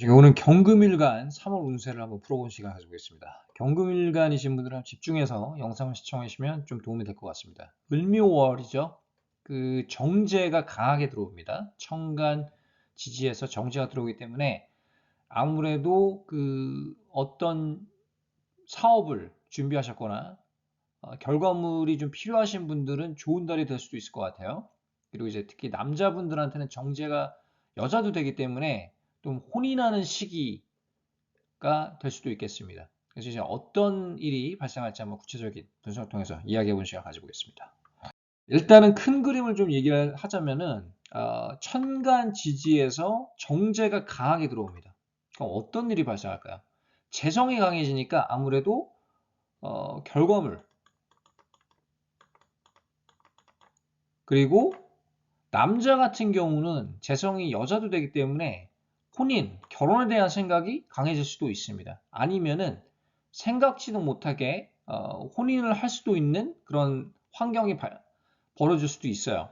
오늘 경금일간 3월 운세를 한번 풀어본 시간 가져보겠습니다. 경금일간이신 분들은 집중해서 영상을 시청하시면 좀 도움이 될 것 같습니다. 을묘월이죠. 그 정제가 강하게 들어옵니다. 천간 지지에서 정제가 들어오기 때문에 아무래도 그 어떤 사업을 준비하셨거나 결과물이 좀 필요하신 분들은 좋은 달이 될 수도 있을 것 같아요. 그리고 이제 특히 남자분들한테는 정제가 여자도 되기 때문에 좀 혼인하는 시기가 될 수도 있겠습니다. 그래서 이제 어떤 일이 발생할지 한번 구체적인 분석을 통해서 이야기해 본 시간 가져보겠습니다. 일단은 큰 그림을 좀 얘기를 하자면은 천간 지지에서 정제가 강하게 들어옵니다. 그럼 어떤 일이 발생할까요? 재성이 강해지니까 아무래도 결과물 그리고 남자 같은 경우는 재성이 여자도 되기 때문에 혼인, 결혼에 대한 생각이 강해질 수도 있습니다. 아니면은 생각지도 못하게 혼인을 할 수도 있는 그런 환경이 벌어질 수도 있어요.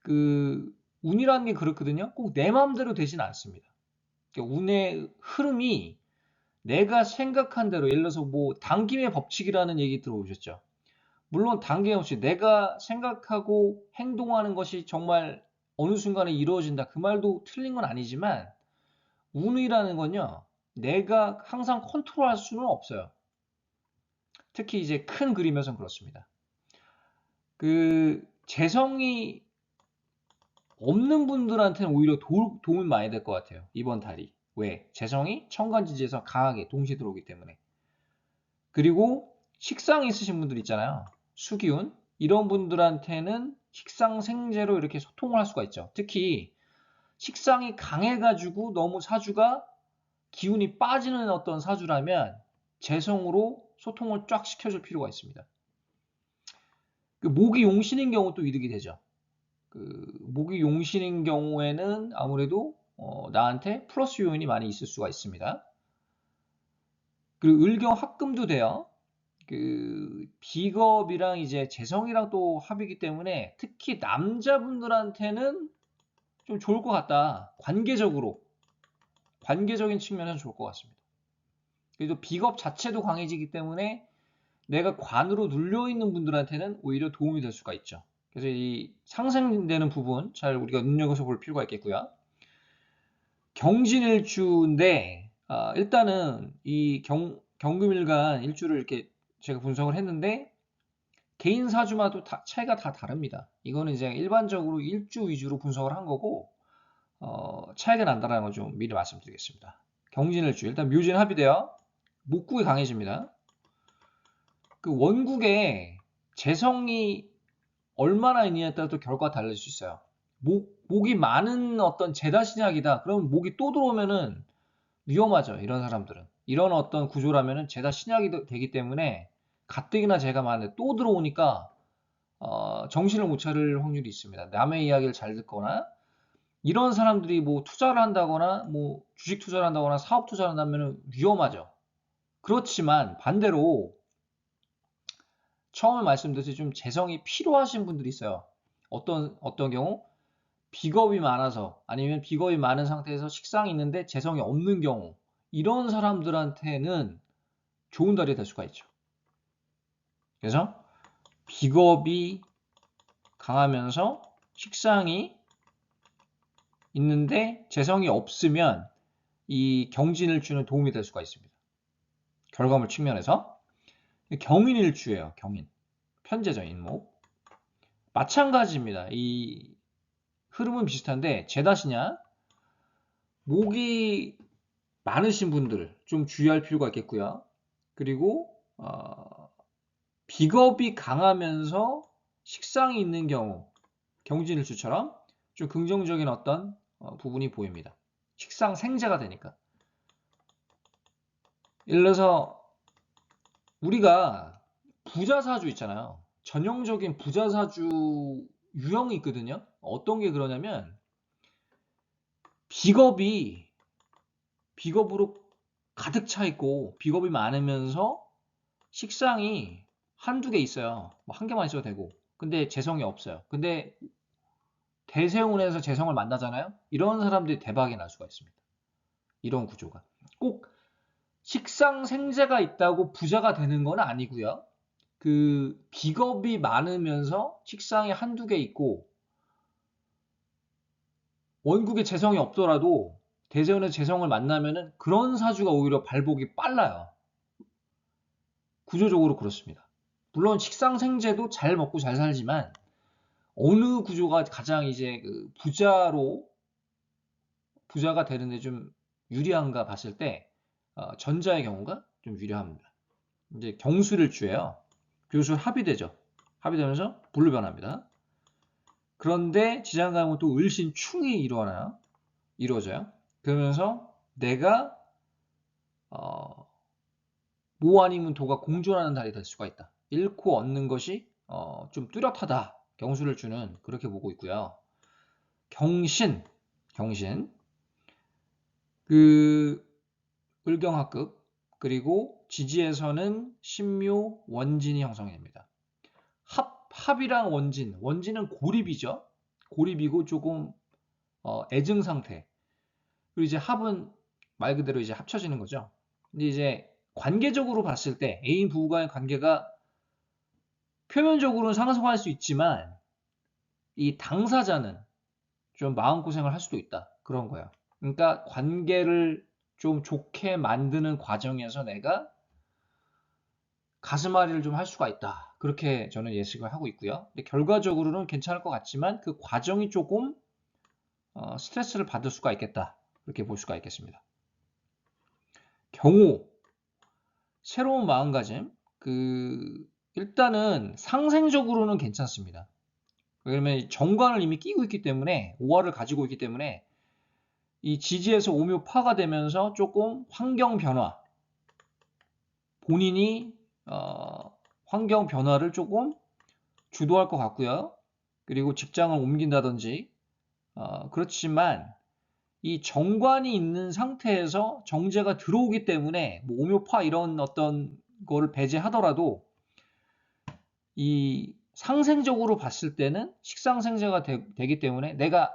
그 운이라는 게 그렇거든요. 꼭 내 마음대로 되진 않습니다. 그러니까 운의 흐름이 내가 생각한 대로, 예를 들어서 뭐 당김의 법칙이라는 얘기 들어보셨죠? 물론 단계 없이 내가 생각하고 행동하는 것이 정말 어느 순간에 이루어진다. 그 말도 틀린 건 아니지만 운이라는 건요. 내가 항상 컨트롤할 수는 없어요. 특히 이제 큰 그림에서는 그렇습니다. 그 재성이 없는 분들한테는 오히려 도움이 많이 될 것 같아요. 이번 달이. 왜? 재성이 천간지지에서 강하게 동시에 들어오기 때문에. 그리고 식상이 있으신 분들 있잖아요. 수기운. 이런 분들한테는 식상생재로 이렇게 소통을 할 수가 있죠. 특히 식상이 강해가지고 너무 사주가 기운이 빠지는 어떤 사주라면 재성으로 소통을 쫙 시켜줄 필요가 있습니다. 그 목이 용신인 경우 또 이득이 되죠. 그 목이 용신인 경우에는 아무래도 나한테 플러스 요인이 많이 있을 수가 있습니다. 그리고 을경 합금도 돼요. 그 비겁이랑 이제 재성이랑 또 합이기 때문에 특히 남자분들한테는 좀 좋을 것 같다. 관계적인 측면에서 좋을 것 같습니다. 그래도 비겁 자체도 강해지기 때문에 내가 관으로 눌려있는 분들한테는 오히려 도움이 될 수가 있죠. 그래서 이 상생되는 부분 잘 우리가 눈여겨서 볼 필요가 있겠고요. 경진일주인데 일단은 이 경금일간 일주를 이렇게 제가 분석을 했는데 개인 사주마다 차이가 다 다릅니다. 이거는 이제 일반적으로 일주 위주로 분석을 한 거고 차이가 난다는 걸 좀 미리 말씀드리겠습니다. 경진일주 일단 묘진 합의돼요. 목국이 강해집니다. 그 원국에 재성이 얼마나 있느냐에 따라 또 결과가 달라질 수 있어요. 목이 많은 어떤 재다신약이다. 그러면 목이 또 들어오면은 위험하죠. 이런 사람들은. 이런 어떤 구조라면은 재다 신약이 되기 때문에 가뜩이나 재가 많은데 또 들어오니까 정신을 못 차릴 확률이 있습니다. 남의 이야기를 잘 듣거나 이런 사람들이 뭐 투자를 한다거나 뭐 주식 투자를 한다거나 사업 투자를 한다면 위험하죠. 그렇지만 반대로 처음에 말씀드렸듯이 좀 재성이 필요하신 분들이 있어요. 어떤 경우? 비겁이 많아서 아니면 비겁이 많은 상태에서 식상이 있는데 재성이 없는 경우 이런 사람들한테는 좋은 달이 될 수가 있죠. 그래서 비겁이 강하면서 식상이 있는데 재성이 없으면 이 경진일주는 도움이 될 수가 있습니다. 결과물 측면에서 경인일주예요. 경인. 편제죠. 인목. 마찬가지입니다. 이 흐름은 비슷한데 재다시냐 목이 많으신 분들 좀 주의할 필요가 있겠고요. 그리고 비겁이 강하면서 식상이 있는 경우 경진일주처럼 좀 긍정적인 어떤 부분이 보입니다. 식상 생재가 되니까. 예를 들어서 우리가 부자사주 있잖아요. 전형적인 부자사주 유형이 있거든요. 어떤 게 그러냐면 비겁으로 가득 차 있고 비겁이 많으면서 식상이 한두 개 있어요. 뭐 한 개만 있어도 되고. 근데 재성이 없어요. 근데 대세운에서 재성을 만나잖아요. 이런 사람들이 대박이 날 수가 있습니다. 이런 구조가. 꼭 식상생재가 있다고 부자가 되는 건 아니고요. 그 비겁이 많으면서 식상이 한두 개 있고 원국에 재성이 없더라도 대재운의 재성을 만나면은 그런 사주가 오히려 발복이 빨라요. 구조적으로 그렇습니다. 물론 식상생재도 잘 먹고 잘 살지만 어느 구조가 가장 이제 그 부자가 되는데 좀 유리한가 봤을 때 전자의 경우가 좀 유리합니다. 이제 경술일주예요. 교술 합의되죠. 합의되면서 불로 변합니다. 그런데 지장간은 또 을신충이 이루어져요. 그러면서 내가 모 아니면 도가 공존하는 달이 될 수가 있다. 잃고 얻는 것이 좀 뚜렷하다. 경수를 주는 그렇게 보고 있고요. 경신 그 을경합급 그리고 지지에서는 신묘 원진이 형성이 됩니다. 합이랑 원진은 고립이죠. 고립이고 조금 애증 상태. 그리고 이제 합은 말 그대로 이제 합쳐지는 거죠. 근데 이제 관계적으로 봤을 때 애인 부부간의 관계가 표면적으로는 상승할 수 있지만 이 당사자는 좀 마음고생을 할 수도 있다. 그런 거예요. 그러니까 관계를 좀 좋게 만드는 과정에서 내가 가슴앓이를 좀 할 수가 있다. 그렇게 저는 예측을 하고 있고요. 근데 결과적으로는 괜찮을 것 같지만 그 과정이 조금 스트레스를 받을 수가 있겠다. 그렇게 볼 수가 있겠습니다. 경우 새로운 마음가짐 일단은 상생적으로는 괜찮습니다. 왜냐면 정관을 이미 끼고 있기 때문에 오화를 가지고 있기 때문에 이 지지에서 오묘파가 되면서 조금 환경 변화 본인이 환경 변화를 조금 주도할 것 같고요. 그리고 직장을 옮긴다든지 그렇지만 이 정관이 있는 상태에서 정제가 들어오기 때문에 뭐 오묘파 이런 어떤 거를 배제하더라도 이 상생적으로 봤을 때는 식상생재가 되기 때문에 내가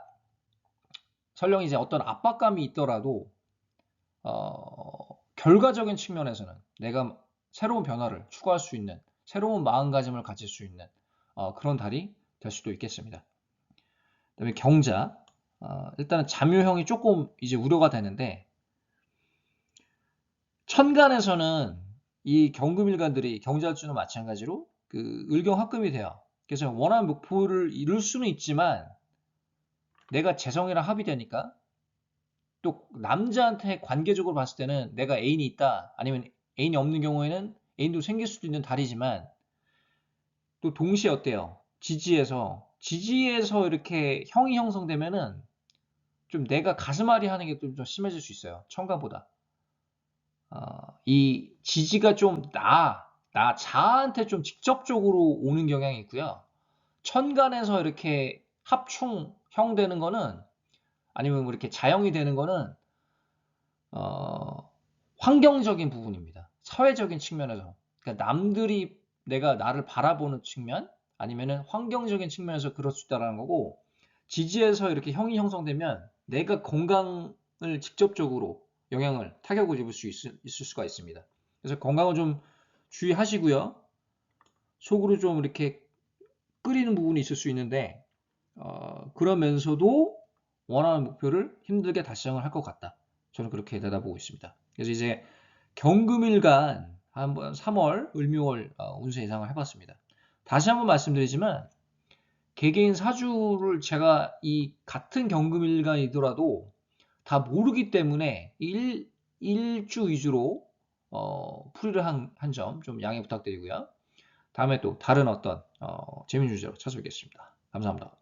설령 이제 어떤 압박감이 있더라도 결과적인 측면에서는 내가 새로운 변화를 추구할 수 있는 새로운 마음가짐을 가질 수 있는 그런 달이 될 수도 있겠습니다. 그다음에 경자 일단은 잠유형이 조금 이제 우려가 되는데 천간에서는 이 경금일간들이 경자일주는 마찬가지로 그 을경합금이 돼요. 그래서 원하는 목표를 이룰 수는 있지만 내가 재성이랑 합의되니까 또 남자한테 관계적으로 봤을 때는 내가 애인이 있다 아니면 애인이 없는 경우에는 애인도 생길 수도 있는 달이지만 또 동시에 어때요? 지지에서 이렇게 형이 형성되면은 좀 내가 가슴앓이 하는 게 좀 심해질 수 있어요. 천간보다. 이 지지가 좀 자아한테 좀 직접적으로 오는 경향이 있고요. 천간에서 이렇게 합충형 되는 거는 아니면 뭐 이렇게 자형이 되는 거는 환경적인 부분입니다. 사회적인 측면에서. 그러니까 남들이 내가 나를 바라보는 측면 아니면은 환경적인 측면에서 그럴 수 있다는 거고 지지에서 이렇게 형이 형성되면 내가 건강을 직접적으로 타격을 입을 수 있을 수가 있습니다. 그래서 건강을 좀 주의하시고요. 속으로 좀 이렇게 끓이는 부분이 있을 수 있는데 그러면서도 원하는 목표를 힘들게 달성을 할 것 같다. 저는 그렇게 내다보고 있습니다. 그래서 이제 경금일간 한번 3월, 을묘월 운세 예상을 해봤습니다. 다시 한번 말씀드리지만 개개인 사주를 제가 이 같은 경금일간이더라도 다 모르기 때문에 일주 위주로 풀이를 한 점 좀 양해 부탁드리고요. 다음에 또 다른 어떤 재미있는 주제로 찾아뵙겠습니다. 감사합니다.